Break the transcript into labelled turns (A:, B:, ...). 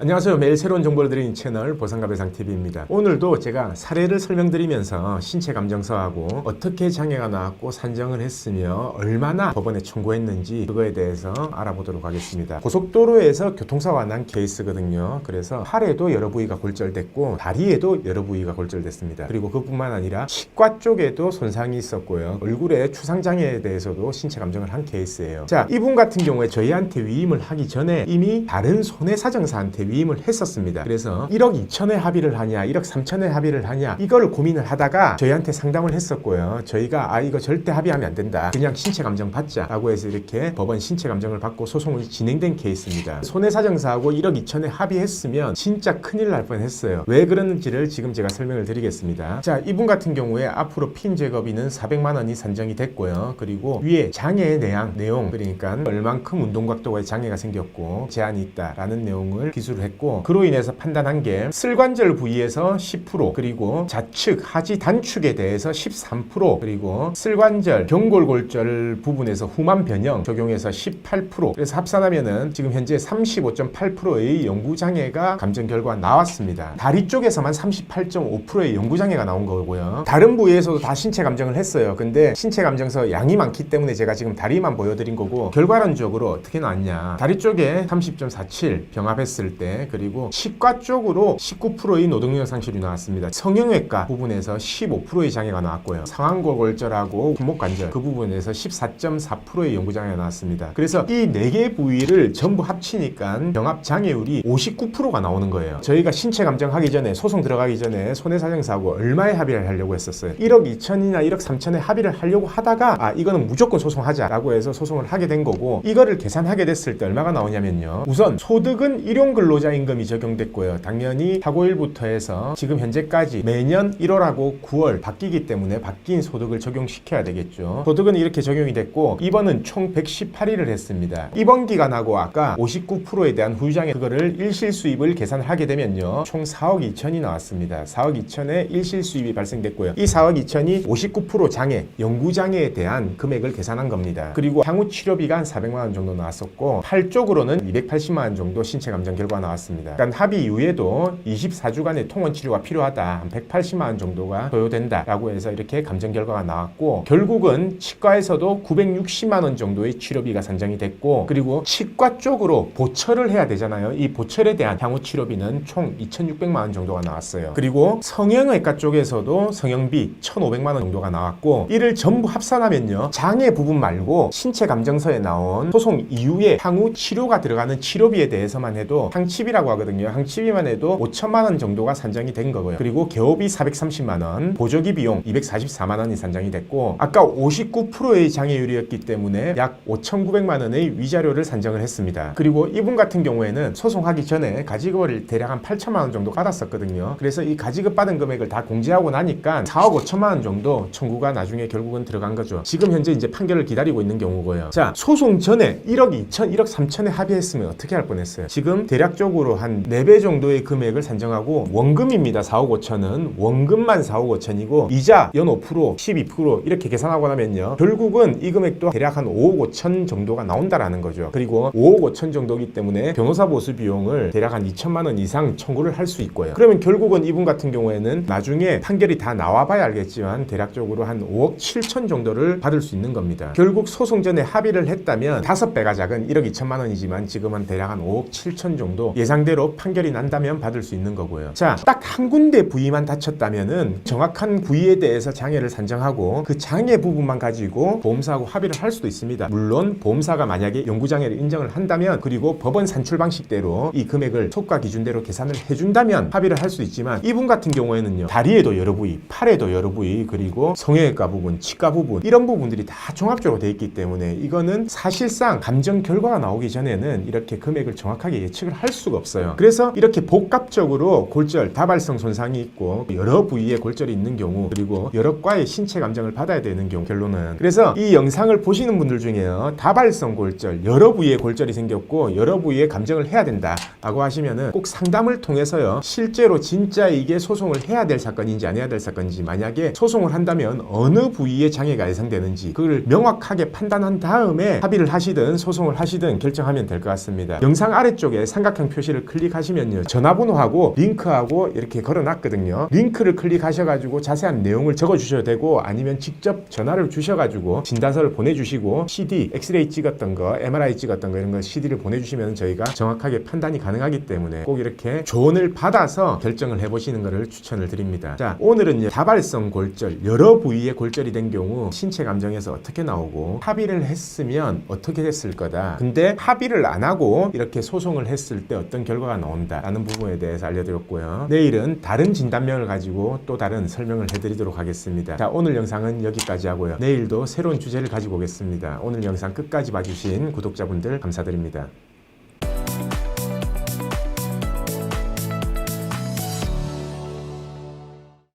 A: 안녕하세요. 매일 새로운 정보를 드리는 채널 보상가배상TV입니다. 오늘도 제가 사례를 설명드리면서 신체감정서하고 어떻게 장애가 나왔고 산정을 했으며 얼마나 법원에 청구했는지 그거에 대해서 알아보도록 하겠습니다. 고속도로에서 교통사고가 난 케이스거든요. 그래서 팔에도 여러 부위가 골절됐고 다리에도 여러 부위가 골절됐습니다. 그리고 그뿐만 아니라 치과 쪽에도 손상이 있었고요. 얼굴에 추상장애에 대해서도 신체감정을 한 케이스예요. 자, 이분 같은 경우에 저희한테 위임을 하기 전에 이미 다른 손해사정사한테 위임을 했었습니다. 그래서 1억 2천에 합의를 하냐 1억 3천에 합의를 하냐 이거를 고민을 하다가 저희한테 상담을 했었고요. 저희가 이거 절대 합의하면 안 된다, 그냥 신체감정 받자 라고 해서 이렇게 법원 신체감정을 받고 소송이 진행된 케이스입니다. 손해사정사하고 1억 2천에 합의했으면 진짜 큰일 날 뻔했어요. 왜 그러는지를 지금 제가 설명을 드리겠습니다. 자, 이분 같은 경우에 앞으로 핀 제거비는 400만 원이 산정이 됐고요. 그리고 위에 장애의 내용, 그러니까 얼만큼 운동각도에 장애가 생겼고 제한이 있다라는 내용을 기술을 했고, 그로 인해서 판단한 게 슬관절 부위에서 10%, 그리고 좌측 하지 단축에 대해서 13%, 그리고 슬관절 경골골절 부분에서 후만 변형 적용해서 18%. 그래서 합산하면은 지금 현재 35.8%의 연구장애가 감정 결과가 나왔습니다. 다리 쪽에서만 38.5%의 연구장애가 나온 거고요. 다른 부위에서도 다 신체 감정을 했어요. 근데 신체 감정서 양이 많기 때문에 제가 지금 다리만 보여드린 거고, 결과론적으로 어떻게 나왔냐, 다리 쪽에 30.47 병합했을 때, 그리고 치과 쪽으로 19%의 노동력 상실이 나왔습니다. 성형외과 부분에서 15%의 장애가 나왔고요. 상완골골절하고 손목관절 그 부분에서 14.4%의 연구장애가 나왔습니다. 그래서 이 4개 부위를 전부 합치니까 병합 장애율이 59%가 나오는 거예요. 저희가 신체 감정하기 전에, 소송 들어가기 전에 손해사정사하고 얼마에 합의를 하려고 했었어요. 1억 2천이나 1억 3천에 합의를 하려고 하다가 이거는 무조건 소송하자라고 해서 소송을 하게 된 거고, 이거를 계산하게 됐을 때 얼마가 나오냐면요, 우선 소득은 일용근로자임금이 적용됐고요. 당연히 사고일부터 해서 지금 현재까지 매년 1월하고 9월 바뀌기 때문에 바뀐 소득을 적용시켜야 되겠죠. 소득은 이렇게 적용이 됐고, 입원은 총 118일을 했습니다. 입원 기간하고 아까 59%에 대한 후유장애, 그거를 일실수입을 계산을 하게 되면요, 총 4억 2천이 나왔습니다. 4억 2천의 일실수입이 발생됐고요. 이 4억 2천이 59% 장애, 연구장애에 대한 금액을 계산한 겁니다. 그리고 향후 치료비가 한 400만 원 정도 나왔었고, 팔 쪽으로는 280만 원 정도 신체감정 결과가 나왔습니다. 그러니까 합의 이후에도 24주간의 통원 치료가 필요하다, 한 180만 원 정도가 소요된다라고 해서 이렇게 감정 결과가 나왔고, 결국은 치과에서도 960만 원 정도의 치료비가 산정이 됐고, 그리고 치과 쪽으로 보철을 해야 되잖아요. 이 보철에 대한 향후 치료비는 총 2,600만 원 정도가 나왔어요. 그리고 성형외과 쪽에서도 성형비 1,500만 원 정도가 나왔고, 이를 전부 합산하면요, 장애 부분 말고 신체 감정서에 나온 소송 이후에 향후 치료가 들어가는 치료비에 대해서만 해도, 항치비라고 하거든요. 항치비만 해도 5천만 원 정도가 산정이 된 거고요. 그리고 개호비 430만 원, 보조기 비용 244만 원이 산정이 됐고, 아까 59%의 장애율이었기 때문에 약 5,900만 원의 위자료를 산정을 했습니다. 그리고 이분 같은 경우에는 소송하기 전에 가지급을 대략 한 8천만 원 정도 받았었거든요. 그래서 이 가지급 받은 금액을 다 공제하고 나니까 4억 5천만 원 정도 청구가 나중에 결국은 들어간 거죠. 지금 현재 이제 판결을 기다리고 있는 경우고요. 자, 소송 전에 1억 2천, 1억 3천에 합의했으면 어떻게 할 뻔했어요? 지금 대략적으로 한 4배 정도의 금액을 산정하고, 원금입니다. 4억 5천은 원금만 4억 5천이고 이자 연 5%, 12% 이렇게 계산하고 나면요, 결국은 이 금액도 대략 한 5억 5천 정도가 나온다라는 거죠. 그리고 5억 5천 정도이기 때문에 변호사 보수 비용을 대략 한 2천만 원 이상 청구를 할 수 있고요. 그러면 결국은 이분 같은 경우에는 나중에 판결이 다 나와봐야 알겠지만 대략적으로 한 5억 7천 정도를 받을 수 있는 겁니다. 결국 소송 전에 합의를 했다면 5배가 작은 1억 2천만 원이지만 지금은 대략 한 5억 7천 정도 예상대로 판결이 난다면 받을 수 있는 거고요. 자, 딱 한 군데 부위만 다쳤다면은 정확한 부위에 대해서 장애를 산정하고 그 장애 부분만 가지고 보험사하고 합의를 할 수도 있습니다. 물론 보험사가 만약에 연구장애를 인정을 한다면, 그리고 법원 산출 방식대로 이 금액을 속가 기준대로 계산을 해준다면 합의를 할 수 있지만, 이분 같은 경우에는요, 다리에도 여러 부위, 팔에도 여러 부위, 그리고 성형외과 부분, 치과 부분, 이런 부분들이 다 종합적으로 돼 있기 때문에 이거는 사실상 감정 결과가 나오기 전에는 이렇게 금액을 정확하게 예측을 할 수가 없어요. 그래서 이렇게 복합적으로 골절, 다발성 손상이 있고 여러 부위에 골절이 있는 경우, 그리고 여러 과의 신체 감정을 받아야 되는 경우, 결론은, 그래서 이 영상을 보시는 분들 중에요, 다발성 골절, 여러 부위에 골절이 생겼고 여러 부위에 감정을 해야 된다 라고 하시면은 꼭 상담을 통해서요, 실제로 진짜 이게 소송을 해야 될 사건인지 안 해야 될 사건인지, 만약에 소송을 한다면 어느 부위에 장애가 예상되는지 그걸 명확하게 판단한 다음에 합의를 하시든 소송을 하시든 결정하면 될 것 같습니다. 영상 아래쪽에 삼각형 신청 표시를 클릭하시면요, 전화번호하고 링크하고 이렇게 걸어놨거든요. 링크를 클릭하셔가지고 자세한 내용을 적어주셔도 되고, 아니면 직접 전화를 주셔가지고 진단서를 보내주시고 CD, 엑스레이 찍었던 거, MRI 찍었던 거 이런 거 CD를 보내주시면 저희가 정확하게 판단이 가능하기 때문에 꼭 이렇게 조언을 받아서 결정을 해보시는 것을 추천을 드립니다. 자, 오늘은요, 다발성 골절, 여러 부위에 골절이 된 경우 신체 감정에서 어떻게 나오고, 합의를 했으면 어떻게 됐을 거다, 근데 합의를 안 하고 이렇게 소송을 했을 때 어떤 결과가 나온다 라는 부분에 대해서 알려드렸고요. 내일은 다른 진단명을 가지고 또 다른 설명을 해드리도록 하겠습니다. 자, 오늘 영상은 여기까지 하고요. 내일도 새로운 주제를 가지고 오겠습니다. 오늘 영상 끝까지 봐주신 구독자분들 감사드립니다.